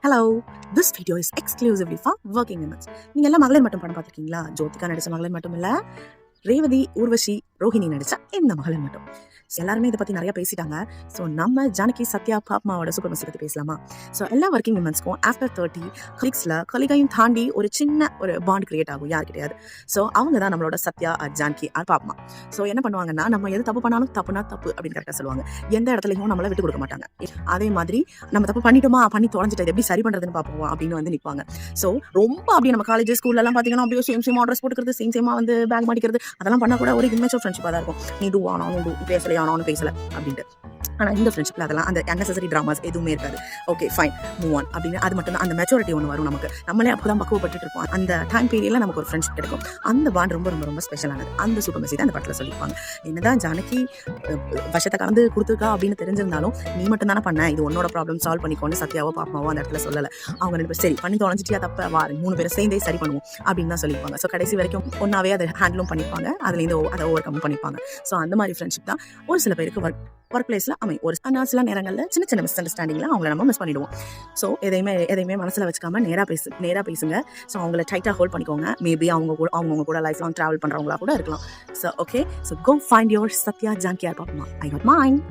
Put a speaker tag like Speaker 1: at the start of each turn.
Speaker 1: Hello, this video is exclusively for working women's. நீங்கள் எல்லாம் மகளிர் மட்டும் படம் பார்த்துருக்கீங்களா? ஜோதிகா நடித்த மகளிர் மட்டும் இல்லை, ரேவதி, ஊர்வஷி, ரோஹிணி நடித்த இந்த மகளிர் மட்டும். எல்லாருமே இதை பற்றி நிறைய பேசிட்டாங்க. ஸோ நம்ம ஜானகி, சத்யா, பாப்மாவோட சூப்பர்மசி பற்றி பேசலாமா? ஸோ எல்லா ஒர்க்கிங் விமன்ஸ்க்கும் ஆஃப்டர் 30 கலீக்ஸில் கலிகையும் தாண்டி ஒரு சின்ன ஒரு பாண்ட் கிரியேட் ஆகும், யார் கிடையாது. ஸோ அவங்க தான் நம்மளோட சத்யா, ஜானகி, பாப்மா. ஸோ என்ன பண்ணுவாங்கன்னா, நம்ம எது தப்பு பண்ணாலும் தப்புனா தப்பு அப்படின்னு கரெக்டாக சொல்லுவாங்க. எந்த இடத்துலையும் நம்மளை விட்டு கொடுக்க மாட்டாங்க. அதே மாதிரி நம்ம தப்பு பண்ணிட்டோமா, பண்ணி தொலைஞ்சிட்டு எப்படி சரி பண்ணுறதுன்னு பார்ப்போம் அப்படின்னு வந்து நிற்பாங்க. ஸோ ரொம்ப அப்படியே நம்ம காலேஜ் ஸ்கூல்லலாம் பார்த்தீங்கன்னா அப்படியே சேம் ஆர்டர்ஸ் போட்டுக்கிறது, சேமாக வந்து பேக் மாட்டிக்கிறது, அதெல்லாம் பண்ணால் கூட ஒரு இமேஜ் ஆஃப் ஃப்ரெண்ட்ஷிப்பாக தான் இருக்கும். நீ டூ ஆனாலும் பேசலை ஆனாலும் பேசலை அப்படின்ட்டு. ஆனால் இந்த ஃப்ரெண்ட்ஷிப்பில் அதெல்லாம் அந்த அன்னெசரி ட்ராமாஸ் எதுவுமே இருக்காது. ஓகே ஃபைன், மூவ் ஆன் அப்படின்னு. அது மட்டும் தான் அந்த மெச்சூரிட்டி ஒன்று வரும் நமக்கு. நம்மளே அப்போ தான் பக்குவப்பட்டு இருப்போம். அந்த டைம் பீரியடில் நமக்கு ஒரு ஃப்ரெண்ட்ஷிப் கிடைக்கும். அந்த பாண்ட் ரொம்ப ரொம்ப ரொம்ப ஸ்பெஷலானது. அந்த சூப்பர் மெசேஜ் அந்த படத்தில் சொல்லியிருப்பாங்க. என்னதான் ஜானகி விஷத்தை கலந்து கொடுத்துருக்கா அப்படின்னு தெரிஞ்சிருந்தாலும், நீ மட்டும் தானே பண்ண, இது உன்னோட ப்ராப்ளம் சால்வ் பண்ணிக்கோன்னு சத்யாவோ பாப்மாவோ அந்த இடத்துல சொல்லலை. அவங்க ரெண்டு பேரும் சரி பண்ணி தொலைஞ்சிட்டியா தப்ப வா, 3 பேரும் சேர்ந்தே சரி பண்ணுவோம் அப்படின்னு தான் சொல்லியிருப்பாங்க. ஸோ கடைசி வரைக்கும் ஒன்றாவே அதை ஹேண்டிலும் பண்ணிப்பாங்க, அதுலேருந்து அதை ஓவர் கம் பண்ணிப்பாங்க. ஸோ அந்த மாதிரி ஃப்ரெண்ட்ஷிப் தான் ஒரு சில பேருக்கு ஒர்க் பிளேஸில் அமையும். ஒரு சில நேரங்களில் சின்ன சின்ன மிஸ் அண்டர்ஸ்டாண்டிங்கில் அவங்கள நம்ம மிஸ் பண்ணிடுவோம். ஸோ எதையுமே மனசில் வச்சுக்காம நேராக பேசுங்க. ஸோ அவங்கள டைட்டாக ஹோல்ட் பண்ணிக்கோங்க. மேபி அவங்க கூட லைஃப் லாங் ட்ராவல் பண்ணுறவங்களா கூட இருக்கலாம். So okay, so go find your Sathya, Janaki, பாப்மா. I got mind.